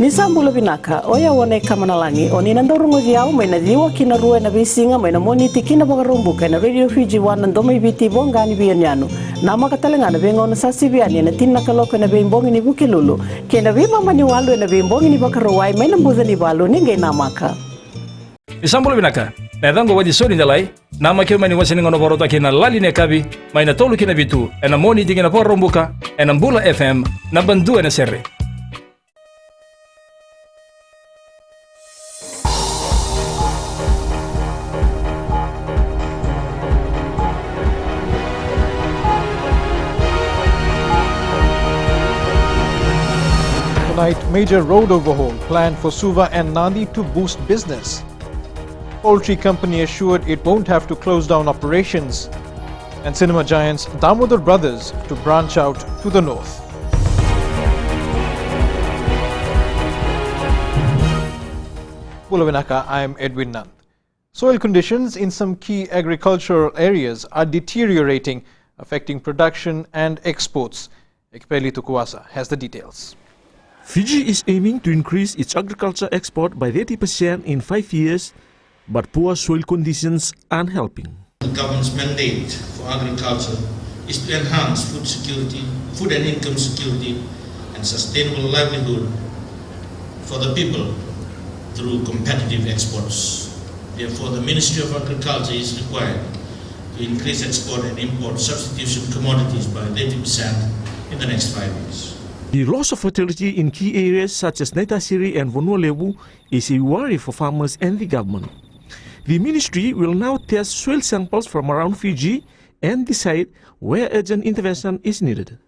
Nisambula binaka, oya wane kamanalangi, oni nandorungo ziao, may nadiwa kinarua na bisinga, may namoniti kinabagarumbuka na Radio Fiji 1 nandoma ibiti bongani biyanyano. Nama katalanga na bengo na sasibiani na tinakaloka na bimbongi ni bukilulu. Kena bima maniwalo na bimbongi ni bakarawai, may nambuza ni balo ninge namaka. Nisambula binaka, na dango wadi soni nalai, nama kio mani wasini ngono borota kina lali ne kabi, may natolu kina bitu, na moniti kina porumbuka, na Mbula FM, na bandu na serre. Major road overhaul planned for Suva and Nadi to boost business. Poultry company assured it won't have to close down operations. And cinema giants Damodar Brothers to branch out to the north. Pulavinaka, I am Edwin Nand. Soil conditions in some key agricultural areas are deteriorating, affecting production and exports. Ekpeli Tukuasa has the details. Fiji is aiming to increase its agriculture export by 30% in 5 years, but poor soil conditions aren't helping. The government's mandate for agriculture is to enhance food security, food and income security, and sustainable livelihood for the people through competitive exports. Therefore, the Ministry of Agriculture is required to increase export and import substitution commodities by 30% in the next 5 years. The loss of fertility in key areas such as Naitasiri and Vonualewu is a worry for farmers and the government. The ministry will now test soil samples from around Fiji and decide where urgent intervention is needed.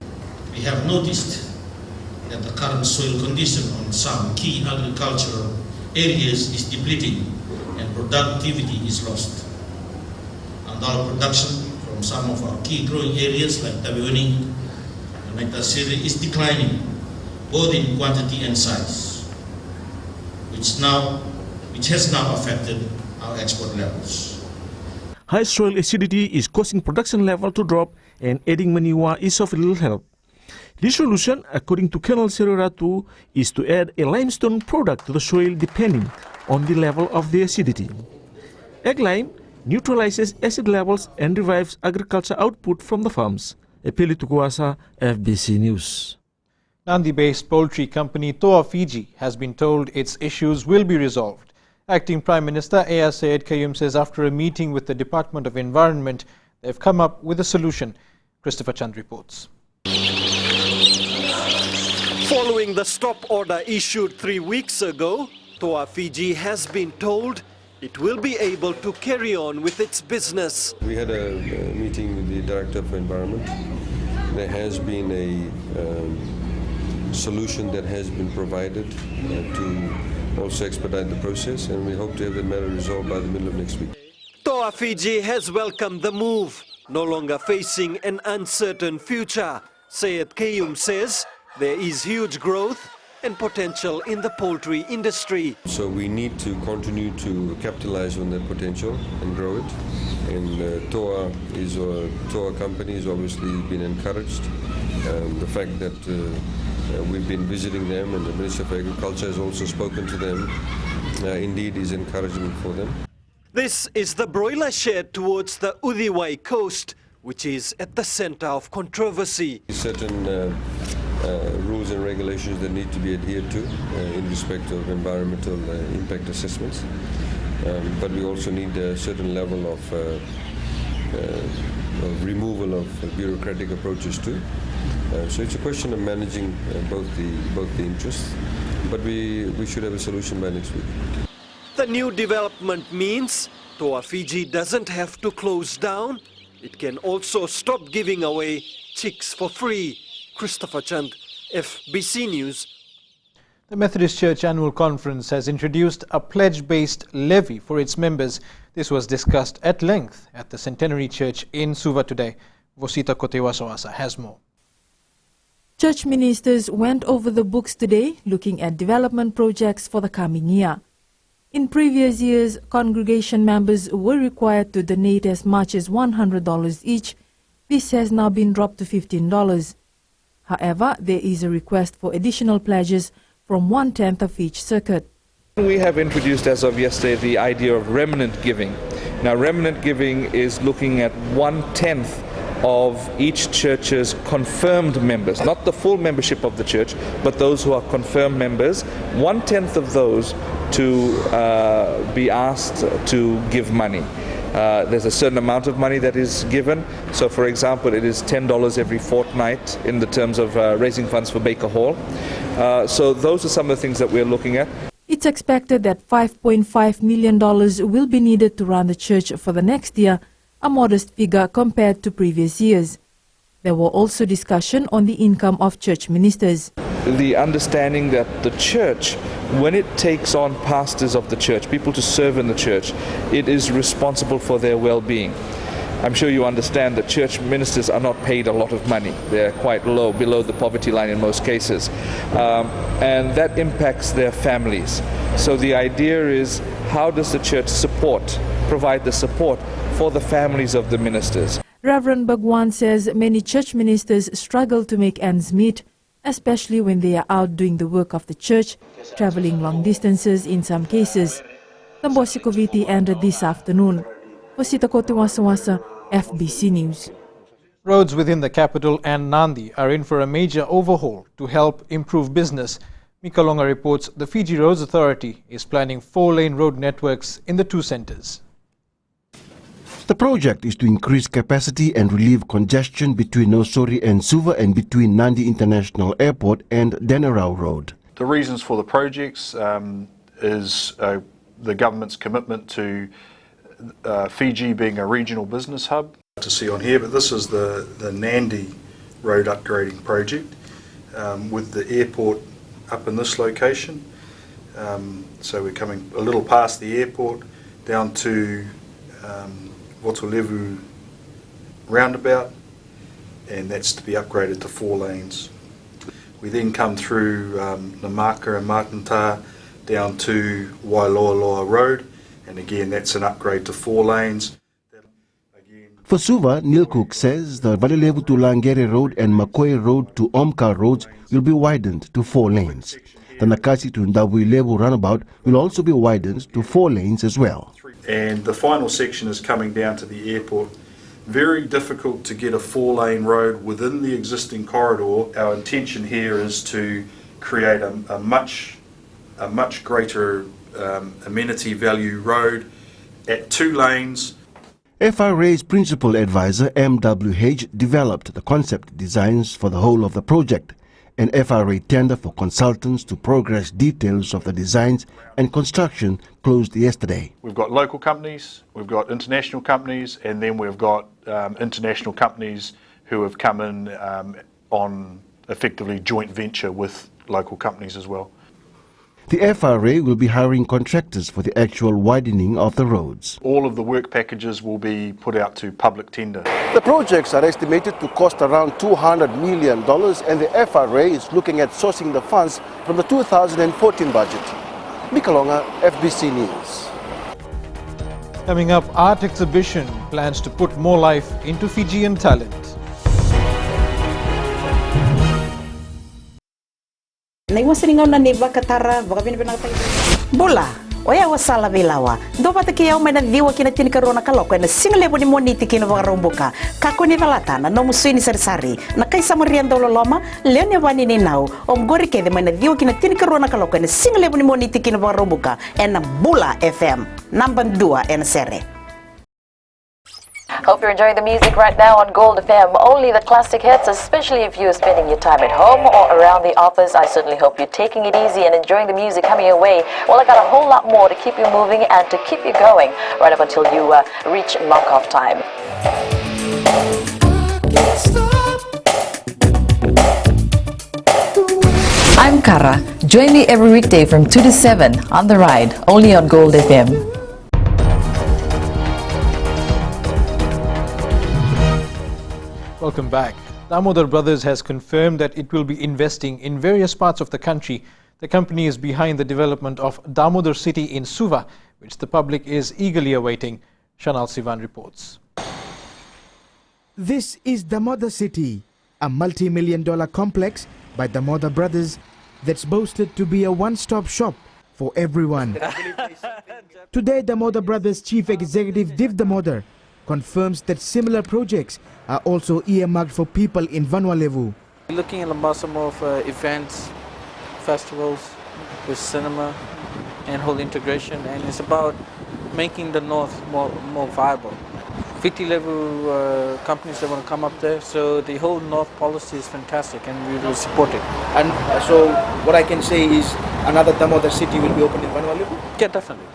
We have noticed that the current soil condition on some key agricultural areas is depleting and productivity is lost. And our production from some of our key growing areas like Tabiwini and Naitasiri is declining both in quantity and size, which has now affected our export levels. High soil acidity is causing production level to drop, and adding manure is of little help. The solution, according to Colonel Seriratu, is to add a limestone product to the soil depending on the level of the acidity. Egg lime neutralizes acid levels and revives agriculture output from the farms. Epili Tukuasa, FBC News. Nandi-based poultry company Toa Fiji has been told its issues will be resolved. Acting Prime Minister A.R. Syed Kayum says after a meeting with the Department of Environment, they've come up with a solution. Christopher Chand reports. Following the stop order issued 3 weeks ago, Toa Fiji has been told it will be able to carry on with its business. We had a meeting with the Director for Environment. There has been a solution that has been provided to also expedite the process, and we hope to have the matter resolved by the middle of next week. Toa Fiji has welcomed the move, no longer facing an uncertain future. Syed Kayum says there is huge growth and potential in the poultry industry. So we need to continue to capitalize on that potential and grow it. And Toa company has obviously been encouraged. The fact that we've been visiting them and the Minister of Agriculture has also spoken to them indeed is encouraging for them. This is the broiler shed towards the Udiwai coast, which is at the center of controversy. Certain rules and regulations that need to be adhered to in respect of environmental impact assessments. But we also need a certain level of removal of bureaucratic approaches too. So it's a question of managing both the interests, but we should have a solution by next week. The new development means Toa Fiji doesn't have to close down. It can also stop giving away chicks for free. Christopher Chand, FBC News. The Methodist Church Annual Conference has introduced a pledge-based levy for its members. This was discussed at length at the Centenary Church in Suva today. Vosita Kotewasoasa has more. Church ministers went over the books today, looking at development projects for the coming year. In previous years, congregation members were required to donate as much as $100 each. This has now been dropped to $15. However, there is a request for additional pledges from 1/10 of each circuit. We have introduced as of yesterday the idea of remnant giving. Now, remnant giving is looking at 1/10 of each church's confirmed members, not the full membership of the church, but those who are confirmed members, 1/10 of those to be asked to give money. There's a certain amount of money that is given. So, for example, it is $10 every fortnight in the terms of raising funds for Baker Hall. So those are some of the things that we're looking at. It's expected that $5.5 million will be needed to run the church for the next year, a modest figure compared to previous years. There were also discussion on the income of church ministers. The understanding that the church, when it takes on pastors of the church, people to serve in the church, it is responsible for their well-being. I'm sure you understand that church ministers are not paid a lot of money. They're quite low, below the poverty line in most cases. And that impacts their families. So the idea is, how does the church provide the support for the families of the ministers? Reverend Bhagwan says many church ministers struggle to make ends meet, especially when they are out doing the work of the church, traveling long distances in some cases. Tambosi Koviti ended this afternoon. For Sitakote Wasawasa, FBC News. Roads within the capital and Nandi are in for a major overhaul to help improve business. Mikalonga reports the Fiji Roads Authority is planning 4-lane road networks in the two centres. The project is to increase capacity and relieve congestion between Nosori and Suva and between Nandi International Airport and Denarau Road. The reasons for the projects is the government's commitment to Fiji being a regional business hub. To see on here, but this is the Nandi road upgrading project with the airport up in this location. So we're coming a little past the airport down to Wotolevu roundabout, and that's to be upgraded to 4 lanes. We then come through Namaka and Matanta down to Wailoaloa Road, and again that's an upgrade to 4 lanes. For Suva, Neil Cook says the Valilevu to Langere Road and Makoi Road to Omka roads will be widened to 4 lanes. The Nakasi to Ndabuilevu runabout will also be widened to 4 lanes as well. And the final section is coming down to the airport. Very difficult to get a 4-lane road within the existing corridor. Our intention here is to create a much greater amenity value road at 2 lanes. FRA's principal advisor MWH developed the concept designs for the whole of the project. An FRA tender for consultants to progress details of the designs and construction closed yesterday. We've got local companies, we've got international companies, and then we've got international companies who have come in on effectively joint venture with local companies as well. The FRA will be hiring contractors for the actual widening of the roads. All of the work packages will be put out to public tender. The projects are estimated to cost around $200 million, and the FRA is looking at sourcing the funds from the 2014 budget. Mikalonga, FBC News. Coming up, art exhibition plans to put more life into Fijian talent. Bula, oya wasala bilawa. Dopa te kia umena diwa kina tini karona kaloko na single ni moniti kina wagarumbuka. Kako ni valata na no musui ni sari na kaisa moriendo loloma leone wani ni nau omgori ke de mena diwa kina tini karona kaloko na single ni moniti kina wagarumbuka na Bula FM number 2 en sere. Hope you're enjoying the music right now on Gold FM. Only the classic hits, especially if you're spending your time at home or around the office. I certainly hope you're taking it easy and enjoying the music coming your way. Well, I got a whole lot more to keep you moving and to keep you going right up until you reach knock-off time. I'm Kara. Join me every weekday from 2 to 7 on The Ride, only on Gold FM. Welcome back. Damodar Brothers has confirmed that it will be investing in various parts of the country. The company is behind the development of Damodar City in Suva, which the public is eagerly awaiting. Shanal Sivan reports. This is Damodar City, a multi-million-dollar complex by Damodar Brothers that's boasted to be a one-stop shop for everyone. Today, Damodar Brothers Chief Executive Div Damodar confirms that similar projects are also earmarked for people in Vanuatu. We're looking at a massive of events, festivals, with cinema and whole integration, and it's about making the North more viable. 50 level companies that want to come up there, so the whole North policy is fantastic and we will support it. And so what I can say is another Damodar city will be opened in Vanuatu? Yeah, definitely.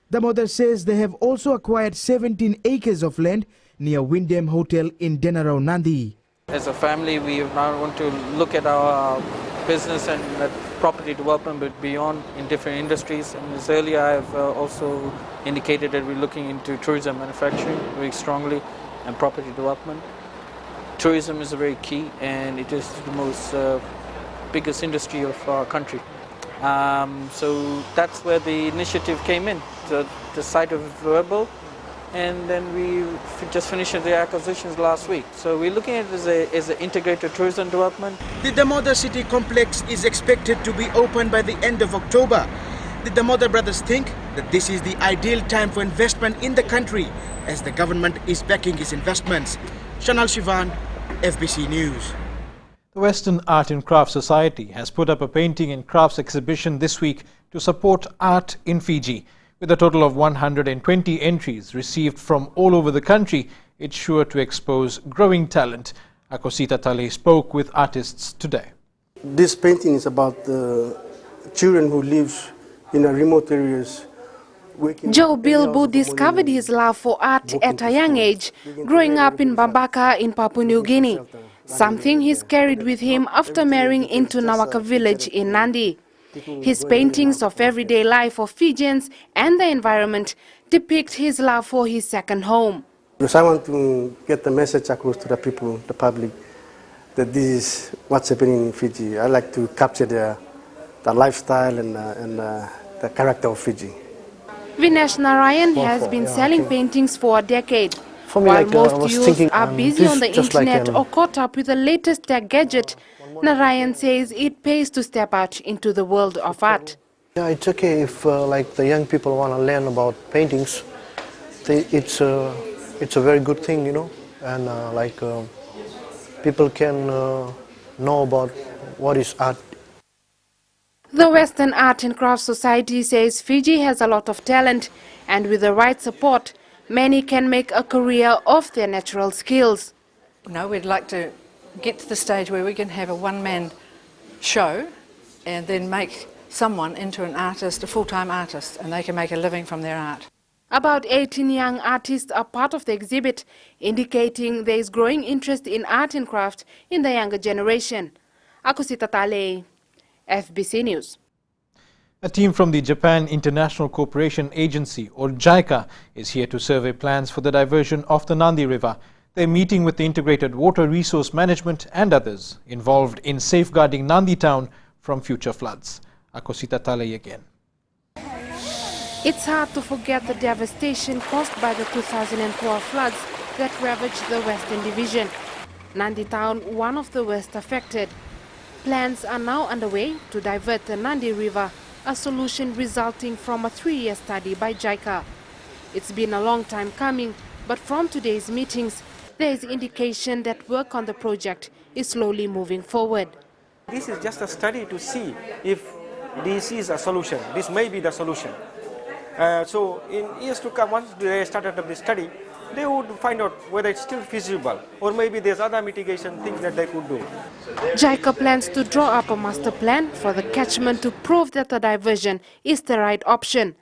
Damodar says they have also acquired 17 acres of land near Windham Hotel in Denarau, Nandi. As a family, we now want to look at our business and property development, but beyond in different industries. And as earlier, I have also indicated that we're looking into tourism manufacturing very strongly and property development. Tourism is very key, and it is the most biggest industry of our country. So that's where the initiative came in, the site of Verbal, and then we just finished the acquisitions last week. So we're looking at it as an integrated tourism development. The Damodar City complex is expected to be open by the end of October. The Damodar brothers think that this is the ideal time for investment in the country as the government is backing its investments. Shanal Shivan, FBC News. The Western Art and Crafts Society has put up a painting and crafts exhibition this week to support art in Fiji. With a total of 120 entries received from all over the country, it's sure to expose growing talent. Akosita Tale spoke with artists today. This painting is about the children who live in remote areas. Joe Bilbo discovered his love for art at a young age, growing up in Bambaka in Papua New Guinea, something he's carried with him after marrying into Nawaka village in Nandi. His paintings of everyday life of Fijians and the environment depict his love for his second home. Because I want to get the message across to the people, the public, that this is what's happening in Fiji. I like to capture the lifestyle and the character of Fiji. Vinesh Narayan has been selling paintings for a decade. For me, While like, most youths are busy on the internet or caught up with the latest tech gadget, Narayan says it pays to step out into the world of art. Yeah, it's okay if like the young people want to learn about paintings. It's a very good thing, you know, and people can know about what is art. The Western Art and Crafts Society says Fiji has a lot of talent, and with the right support, many can make a career of their natural skills. No, we'd like to get to the stage where we can have a one-man show and then make someone into an artist, a full-time artist, and they can make a living from their art. About 18 young artists are part of the exhibit, indicating there is growing interest in art and craft in the younger generation. Akosita Tale, FBC News. A team from the Japan International Cooperation Agency, or JICA, is here to survey plans for the diversion of the Nandi River. They're meeting with the Integrated Water Resource Management and others involved in safeguarding Nandi Town from future floods. Akosita Tale again. It's hard to forget the devastation caused by the 2004 floods that ravaged the Western Division. Nandi Town, one of the worst affected. Plans are now underway to divert the Nandi River, a solution resulting from a 3-year study by JICA. It's been a long time coming, but from today's meetings, there is indication that work on the project is slowly moving forward. This is just a study to see if this is a solution. This may be the solution. So in years to come, once they started up the study, they would find out whether it's still feasible or maybe there's other mitigation things that they could do. JICA plans to draw up a master plan for the catchment to prove that the diversion is the right option.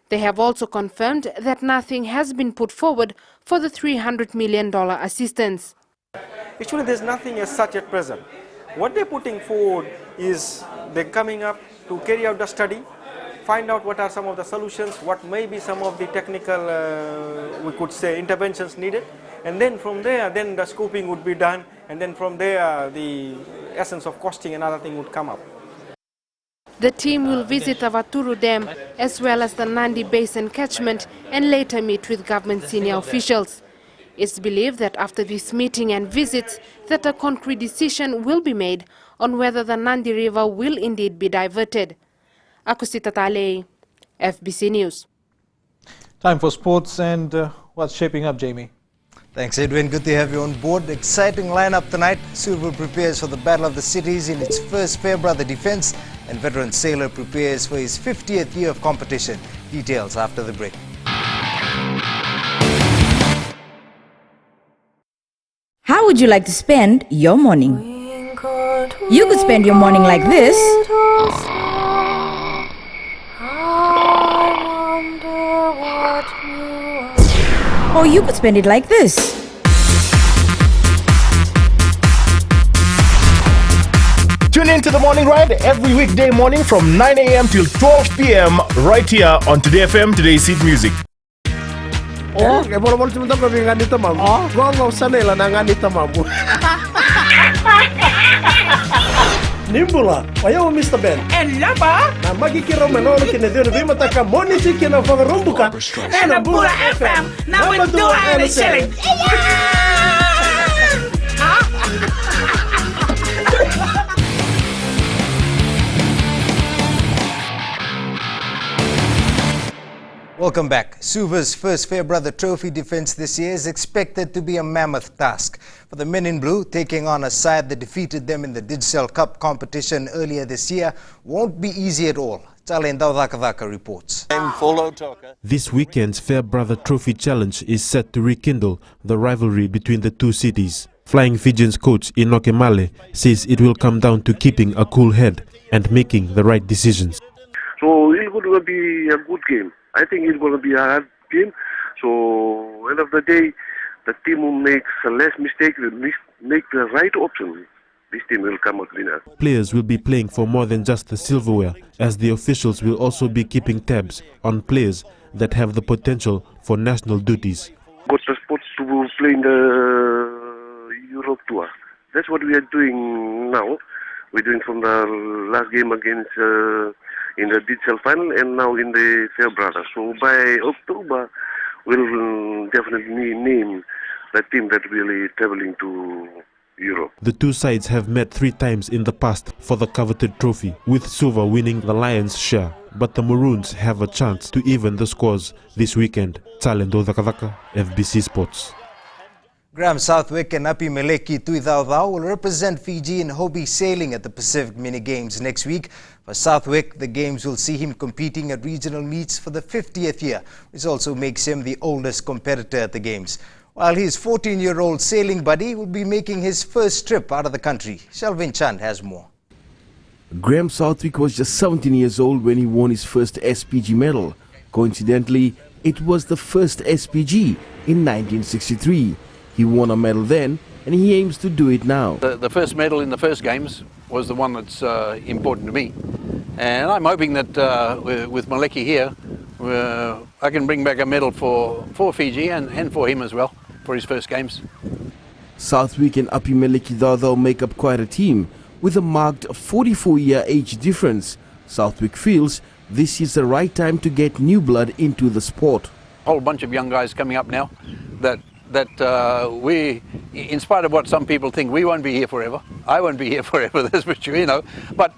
They have also confirmed that nothing has been put forward for the $300 million assistance. Actually, there's nothing as such at present. What they're putting forward is they're coming up to carry out the study, find out what are some of the solutions, what may be some of the technical, we could say, interventions needed, and then from there, then the scoping would be done, and then from there, the essence of costing and other thing would come up. The team will visit the Vaturu Dam as well as the Nandi Basin catchment and later meet with government senior officials. It's believed that after this meeting and visits that a concrete decision will be made on whether the Nandi River will indeed be diverted. Akusita Tale, FBC News. Time for sports and what's shaping up, Jamie? Thanks, Edwin. Good to have you on board. Exciting lineup tonight. Southwick prepares for the Battle of the Cities in its first Fairbrother defense, and veteran sailor prepares for his 50th year of competition. Details after the break. How would you like to spend your morning? You could spend your morning like this. Or you could spend it like this. Tune in to the morning ride every weekday morning from 9 a.m. till 12 p.m. right here on Today FM, Today's Hit Music. Oh, kaya bola-bola cuma tahu kami nganita mamu. Gua nggak usah nela nganita mamu. Nimbula, ayaw Mr. Ben. Laba? Na magkikiro manono kinedyo na mataka monisi kinafagarumbuka. Bula FM, number 2 and selling. Welcome back. Suva's first Fairbrother Trophy defense this year is expected to be a mammoth task. For the men in blue, taking on a side that defeated them in the Digicel Cup competition earlier this year won't be easy at all. Talendao Dhaka reports. This weekend's Fairbrother Trophy Challenge is set to rekindle the rivalry between the two cities. Flying Fijians coach Inoke Male says it will come down to keeping a cool head and making the right decisions. So it's going to be a good game. I think it's going to be a hard game. So end of the day, the team who makes less mistake will make the right option. This team will come out winner. Players will be playing for more than just the silverware, as the officials will also be keeping tabs on players that have the potential for national duties. Got the sports to play in the Europe tour. That's what we are doing now. We're doing from the last game against in the Digicel final and now in the Fairbrother. So by October, we'll definitely name the team that really traveling to Europe. The two sides have met 3 times in the past for the coveted trophy, with Suva winning the lion's share. But the Maroons have a chance to even the scores this weekend. Talendo Dhaka, FBC Sports. Graham Southwick and Api Meleki Tuithautau will represent Fiji in Hobie sailing at the Pacific Mini Games next week. For Southwick, the Games will see him competing at regional meets for the 50th year, which also makes him the oldest competitor at the Games. While his 14-year-old sailing buddy will be making his first trip out of the country. Shelvin Chand has more. Graham Southwick was just 17 years old when he won his first SPG medal. Coincidentally, it was the first SPG in 1963. He won a medal then, and he aims to do it now. The first medal in the first games was the one that's important to me. And I'm hoping that with Maleki here, I can bring back a medal for Fiji and for him as well, for his first games. Southwick and Api Meleki Dhaudhau make up quite a team, with a marked 44-year age difference. Southwick feels this is the right time to get new blood into the sport. A whole bunch of young guys coming up now that we, in spite of what some people think, we won't be here forever. I won't be here forever, that's for sure, you know. But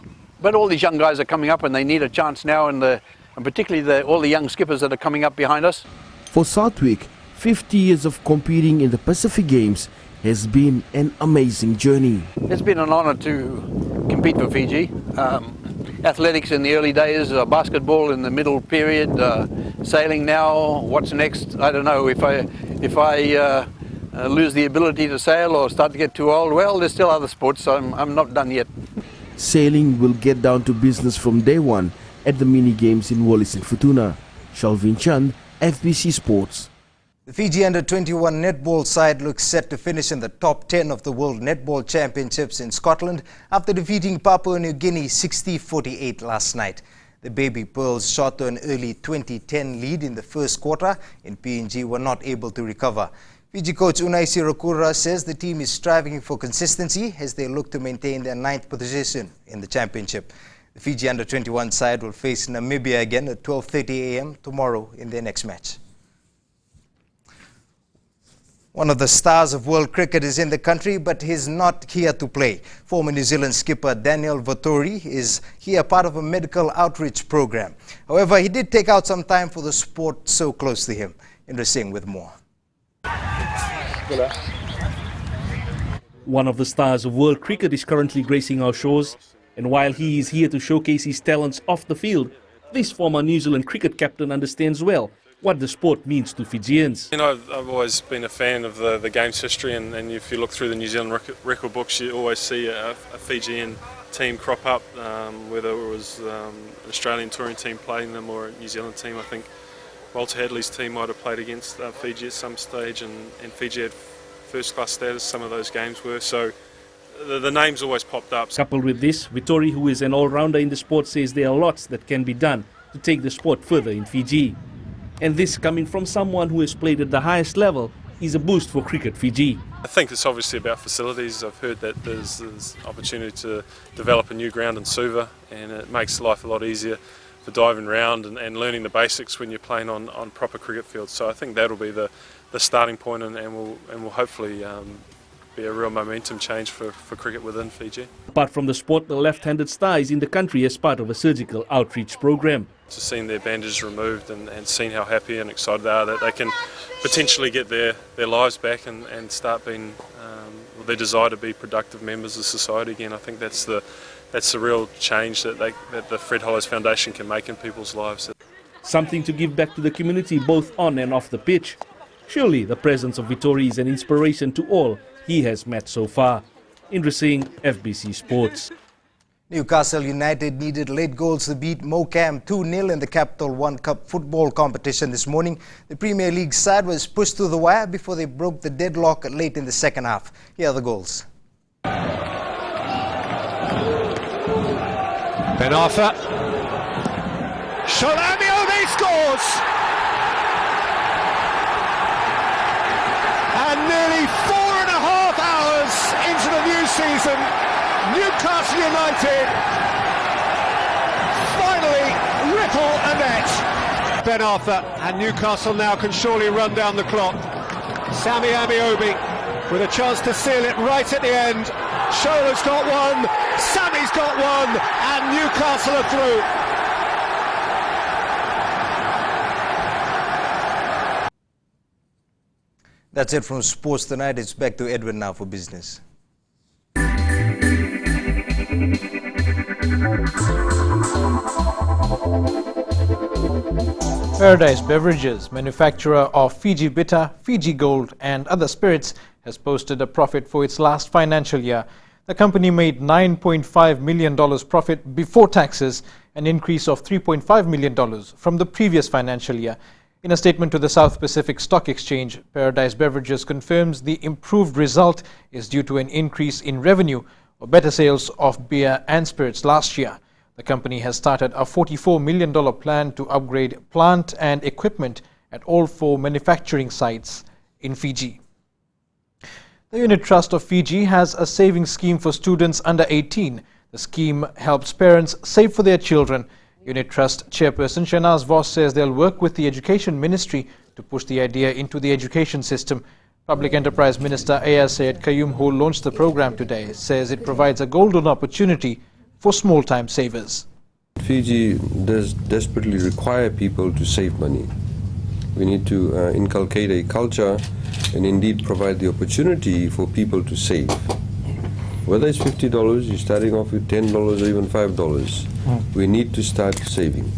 all these young guys are coming up and they need a chance now, and particularly all the young skippers that are coming up behind us. For Southwick, 50 years of competing in the Pacific Games has been an amazing journey. It's been an honor to compete for Fiji. Athletics in the early days, basketball in the middle period, sailing now. What's next? I don't know. If I lose the ability to sail or start to get too old, well, there's still other sports, so I'm not done yet. Sailing will get down to business from day one at the mini games in Wallis and Futuna. Shalvin Chand, FBC Sports. The Fiji Under-21 netball side looks set to finish in the top 10 of the World Netball Championships in Scotland after defeating Papua New Guinea 60-48 last night. The Baby Pearls shot to an early 20-10 lead in the first quarter, and PNG were not able to recover. Fiji coach Unai Sirokura says the team is striving for consistency as they look to maintain their 9th position in the championship. The Fiji Under-21 side will face Namibia again at 12:30 a.m. tomorrow in their next match. One of the stars of world cricket is in the country, but he's not here to play. Former New Zealand skipper Daniel Vettori is here part of a medical outreach program. However, he did take out some time for the sport so close to him. Indra Singh with more. One of the stars of world cricket is currently gracing our shores, and while he is here to showcase his talents off the field, this former New Zealand cricket captain understands well what the sport means to Fijians. You know, I've always been a fan of the game's history, and if you look through the New Zealand record books, you always see a Fijian team crop up, whether it was an Australian touring team playing them or a New Zealand team. I think Walter Hadley's team might have played against Fiji at some stage, and Fiji had first-class status, some of those games were, so the names always popped up. Coupled with this, Vettori, who is an all-rounder in the sport, says there are lots that can be done to take the sport further in Fiji. And this, coming from someone who has played at the highest level, is a boost for Cricket Fiji. I think it's obviously about facilities. I've heard that there's opportunity to develop a new ground in Suva, and it makes life a lot easier for diving around and learning the basics when you're playing on proper cricket fields. So I think that'll be the starting point, and will hopefully be a real momentum change for cricket within Fiji. Apart from the sport, the left-handed star is in the country as part of a surgical outreach program. To seeing their bandages removed and seeing how happy and excited they are that they can potentially get their lives back and start being their desire to be productive members of society again. I think that's the real change that the Fred Hollows Foundation can make in people's lives. Something to give back to the community both on and off the pitch. Surely the presence of Vettori is an inspiration to all he has met so far. Indra Singh, FBC Sports. Newcastle United needed late goals to beat Morecambe 2-0 in the Capital One Cup football competition this morning. The Premier League side was pushed to the wire before they broke the deadlock late in the second half. Here are the goals. Ben Arthur. Sholami scores! And nearly 4.5 hours into the new season, Newcastle United finally ripple a net. Ben Arthur, and Newcastle now can surely run down the clock. Sammy Amiobi with a chance to seal it right at the end. Shola's got one, Sammy's got one, and Newcastle are through. That's it from Sports Tonight. It's back to Edwin now for business. Paradise Beverages, manufacturer of Fiji Bitter, Fiji Gold and other spirits, has posted a profit for its last financial year. The company made $9.5 million profit before taxes, an increase of $3.5 million from the previous financial year. In a statement to the South Pacific Stock Exchange, Paradise Beverages confirms the improved result is due to an increase in revenue or better sales of beer and spirits last year. The company has started a $44 million plan to upgrade plant and equipment at all 4 manufacturing sites in Fiji. The Unit Trust of Fiji has a savings scheme for students under 18. The scheme helps parents save for their children. Unit Trust Chairperson Shanaz Voss says they'll work with the Education Ministry to push the idea into the education system. Public Enterprise Minister Ayaz Sayed Qayyum, who launched the program today, says it provides a golden opportunity for small-time savers. Fiji does desperately require people to save money. We need to inculcate a culture and indeed provide the opportunity for people to save. Whether it's $50, you're starting off with $10 or even $5, we need to start saving.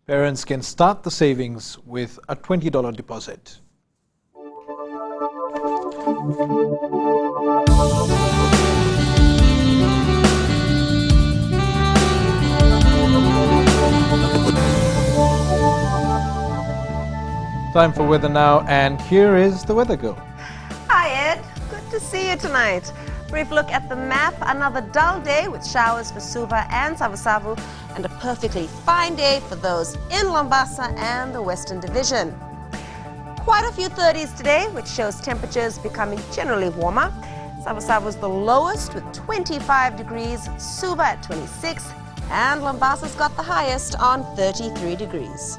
Parents can start the savings with a $20 deposit. Time for weather now, and here is the weather girl. Hi Ed, good to see you tonight. Brief look at the map, another dull day with showers for Suva and Savasavu, and a perfectly fine day for those in Lambasa and the Western Division. Quite a few 30s today, which shows temperatures becoming generally warmer. Savasavu is the lowest with 25 degrees, Suva at 26, and Lambasa's got the highest on 33 degrees.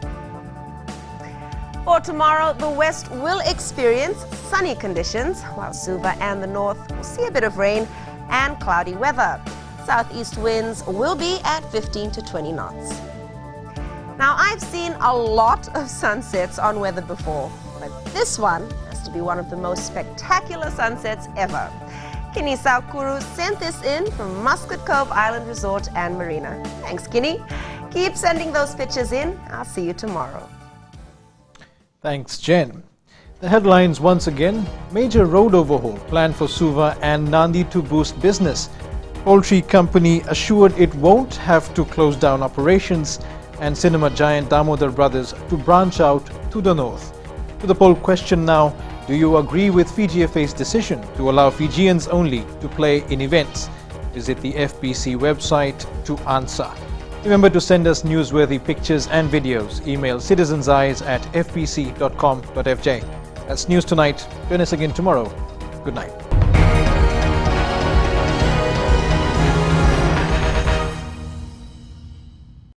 For tomorrow, the west will experience sunny conditions, while Suva and the north will see a bit of rain and cloudy weather. Southeast winds will be at 15 to 20 knots. Now, I've seen a lot of sunsets on weather before, but this one has to be one of the most spectacular sunsets ever. Kini Saukuru sent this in from Muscat Cove Island Resort and Marina. Thanks, Kini. Keep sending those pictures in. I'll see you tomorrow. Thanks, Jen. The headlines once again: major road overhaul planned for Suva and Nandi to boost business. Poultry company assured it won't have to close down operations, and cinema giant Damodar Brothers to branch out to the north. To the poll question now: do you agree with FBC's decision to allow Fijians only to play in events? Visit the FBC website to answer. Remember to send us newsworthy pictures and videos. Email citizenseyes@fbc.com.fj. That's News Tonight. Join us again tomorrow. Good night.